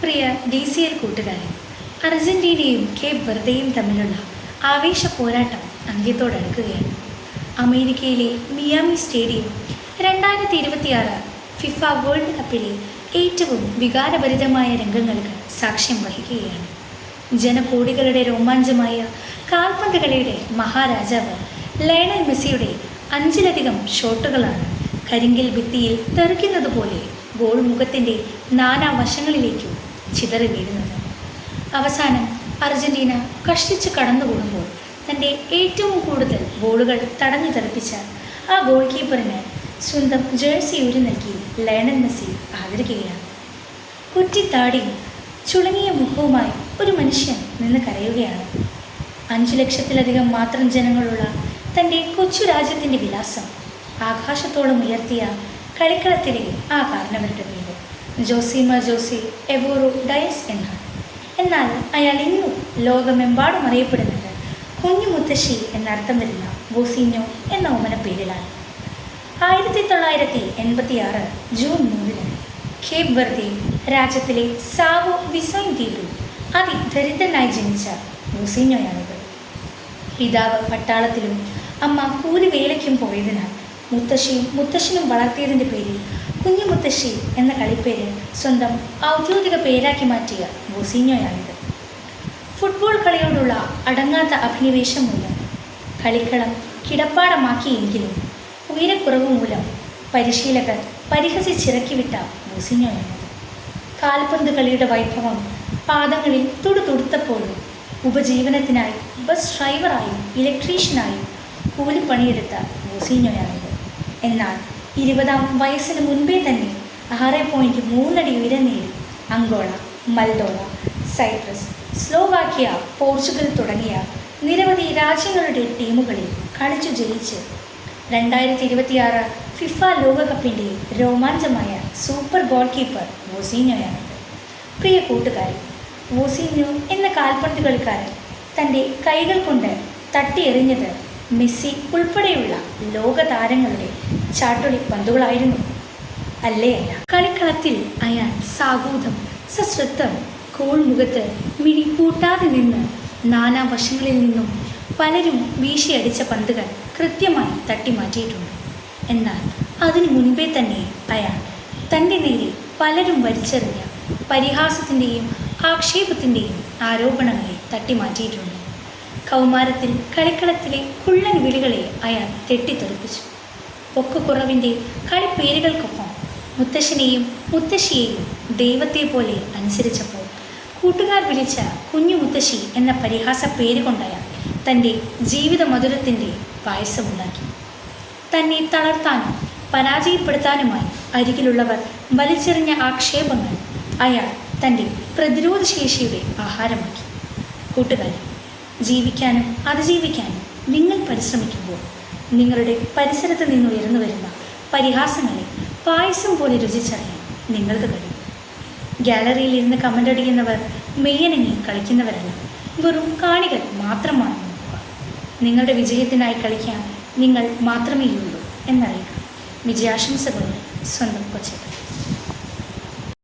പ്രിയ DCL കൂട്ടുകാരെ, അർജന്റീനയും Cape വെർദയും തമ്മിലുള്ള ആവേശ പോരാട്ടം അന്ത്യത്തോടടുക്കുകയാണ്. അമേരിക്കയിലെ മിയാമി സ്റ്റേഡിയം 2026 ഫിഫ വേൾഡ് കപ്പിലെ ഏറ്റവും വികാരഭരിതമായ രംഗങ്ങൾക്ക് സാക്ഷ്യം വഹിക്കുകയാണ്. ജനകോടികളുടെ രോമാഞ്ചമായ കാൽപന്ത് കളിയുടെ മഹാരാജാവ് ലയണൽ മെസ്സിയുടെ 5ലധികം ഷോട്ടുകളാണ് കരിങ്കിൽ ഭിത്തിയിൽ തെറിക്കുന്നത് പോലെ ഗോൾ മുഖത്തിൻ്റെ നാനാവശങ്ങളിലേക്കും ചിതറി വീഴുന്നത്. അവസാനം അർജന്റീന കഷ്ടിച്ച് കടന്നുകൂടുമ്പോൾ തൻ്റെ ഏറ്റവും കൂടുതൽ ഗോളുകൾ തടഞ്ഞു തെറിപ്പിച്ച ആ ഗോൾ കീപ്പറിന് സ്വന്തം ജേഴ്സി ഊരി നൽകി ലയണൽ മെസ്സി ആദരിക്കുകയാണ്. കുറ്റിത്താടിയും ചുളുങ്ങിയ മുഖവുമായി ഒരു മനുഷ്യൻ നിന്ന് കരയുകയാണ്. 5 ലക്ഷത്തിലധികം മാത്രം ജനങ്ങളുള്ള തൻ്റെ കൊച്ചു രാജ്യത്തിൻ്റെ വിലാസം ആകാശത്തോളം ഉയർത്തിയ കളിക്കളത്തിലെ ആ കാരണവരുടെ പേര് ജോസിമ ജോസി എവോറോ ഡയസ് എന്നാണ്. എന്നാൽ അയാൾ ഇന്നും ലോകമെമ്പാടും അറിയപ്പെടുന്നത് കുഞ്ഞു മുത്തശ്ശി എന്നർത്ഥം വരുന്ന ബോസിഞ്ഞോ എന്ന ഓമന പേരിലാണ്. 1986 ജൂൺ 3 കേപ്പ് വെർദെ രാജ്യത്തിലെ സാവോ വിസോയിൻ ദ്വീപിൽ അതിദരിദ്രനായി ജനിച്ച ബോസിഞ്ഞോയാണിത്. പിതാവ് പട്ടാളത്തിലും അമ്മ കൂലിവേലയ്ക്കും പോയതിനാൽ മുത്തശ്ശിയും മുത്തശ്ശനും വളർത്തിയതിൻ്റെ പേരിൽ കുഞ്ഞു മുത്തശ്ശി എന്ന കളിപ്പേര് സ്വന്തം ഔദ്യോഗിക പേരാക്കി മാറ്റിയ ബോസിഞ്ഞോയാണിത്. ഫുട്ബോൾ കളിയോടുള്ള അടങ്ങാത്ത അഭിനിവേശം മൂലം കളിക്കളം കിടപ്പാടമാക്കിയെങ്കിലും ഉയരക്കുറവ് മൂലം പരിശീലകർ പരിഹസിച്ചിറക്കിവിട്ട ബോസിഞ്ഞോയാണിത്. കാൽപന്ത് കളിയുടെ വൈഭവം പാദങ്ങളിൽ തുടുത്തുടുത്തപ്പോഴും ഉപജീവനത്തിനായി ബസ് ഡ്രൈവറായും ഇലക്ട്രീഷ്യനായും കൂലിപ്പണിയെടുത്ത ബോസിഞ്ഞോയാണിത്. എന്നാൽ 20-ാം വയസ്സിന് മുൻപേ തന്നെ 6.3 അടി ഉയരം നേടി അങ്കോള, മൽഡോവ, സൈപ്രസ്, സ്ലോവാക്യ, പോർച്ചുഗൽ തുടങ്ങിയ നിരവധി രാജ്യങ്ങളുടെ ടീമുകളിൽ കളിച്ചു ജയിച്ച് 2026 ഫിഫ ലോകകപ്പിൻ്റെ രോമാഞ്ചമായ സൂപ്പർ ഗോൾ കീപ്പർ ബോസിഞ്ഞോയാണിത്. പ്രിയ കൂട്ടുകാരി, ബോസിഞ്ഞോ എന്ന കാൽപന്ത് കളിക്കാരൻ തൻ്റെ കൈകൾ കൊണ്ട് തട്ടിയെറിഞ്ഞത് മെസ്സി ഉൾപ്പെടെയുള്ള ലോക താരങ്ങളുടെ ചാട്ടുളി പന്തുകളായിരുന്നു. അല്ല. കളിക്കളത്തിൽ അയാൾ സാഗൂതം സശ്രദ്ധം ഗോൾ മുഖത്ത് മിഴി പൂട്ടാതെ നിന്ന് നാനാവശങ്ങളിൽ നിന്നും പലരും വീശിയടിച്ച പന്തുകൾ കൃത്യമായി തട്ടിമാറ്റിയിട്ടുണ്ട്. എന്നാൽ അതിനു മുൻപേ തന്നെ അയാൾ തൻ്റെ നേരെ പലരും വലിച്ചെറിഞ്ഞ പരിഹാസത്തിൻ്റെയും ആക്ഷേപത്തിൻ്റെയും ആരോപണങ്ങളെ തട്ടിമാറ്റിയിട്ടുണ്ട്. കൗമാരത്തിൽ കളിക്കളത്തിലെ കുള്ളൻ വിളികളെ അയാൾ തെറ്റിത്തെറിപ്പിച്ചു. പൊക്കുകുറവിൻ്റെ കളിപ്പേരുകൾക്കൊപ്പം മുത്തശ്ശനെയും മുത്തശ്ശിയെയും ദൈവത്തെ പോലെ അനുസരിച്ചപ്പോൾ കൂട്ടുകാർ വിളിച്ച കുഞ്ഞു മുത്തശ്ശി എന്ന പരിഹാസ പേര് കൊണ്ടയാൾ തൻ്റെ ജീവിത മധുരത്തിൻ്റെ പായസമുണ്ടാക്കി. തന്നെ തളർത്താനും പരാജയപ്പെടുത്താനുമായി അരികിലുള്ളവർ വലിച്ചെറിഞ്ഞ ആക്ഷേപങ്ങൾ അയാൾ തൻ്റെ പ്രതിരോധശേഷിയുടെ ആഹാരമാക്കി. കൂട്ടുകാർ, ജീവിക്കാനും അതിജീവിക്കാനും നിങ്ങൾ പരിശ്രമിക്കുമ്പോൾ നിങ്ങളുടെ പരിസരത്ത് നിന്ന് ഉയർന്നു വരുന്ന പരിഹാസങ്ങളെ പായസം പോലെ രുചിച്ചറിയാൻ നിങ്ങൾക്ക് കഴിയും. ഗാലറിയിൽ ഇരുന്ന് കമൻ്റ് അടിക്കുന്നവർ മെയ്യനങ്ങി കളിക്കുന്നവരല്ല, വെറും കാണികൾ മാത്രമാണ്. നിങ്ങളുടെ വിജയത്തിനായി കളിക്കാൻ നിങ്ങൾ മാത്രമേയുള്ളൂ എന്നറിയുക. വിജയാശംസകളുടെ സ്വന്തം കൊച്ചേട്ടൻ.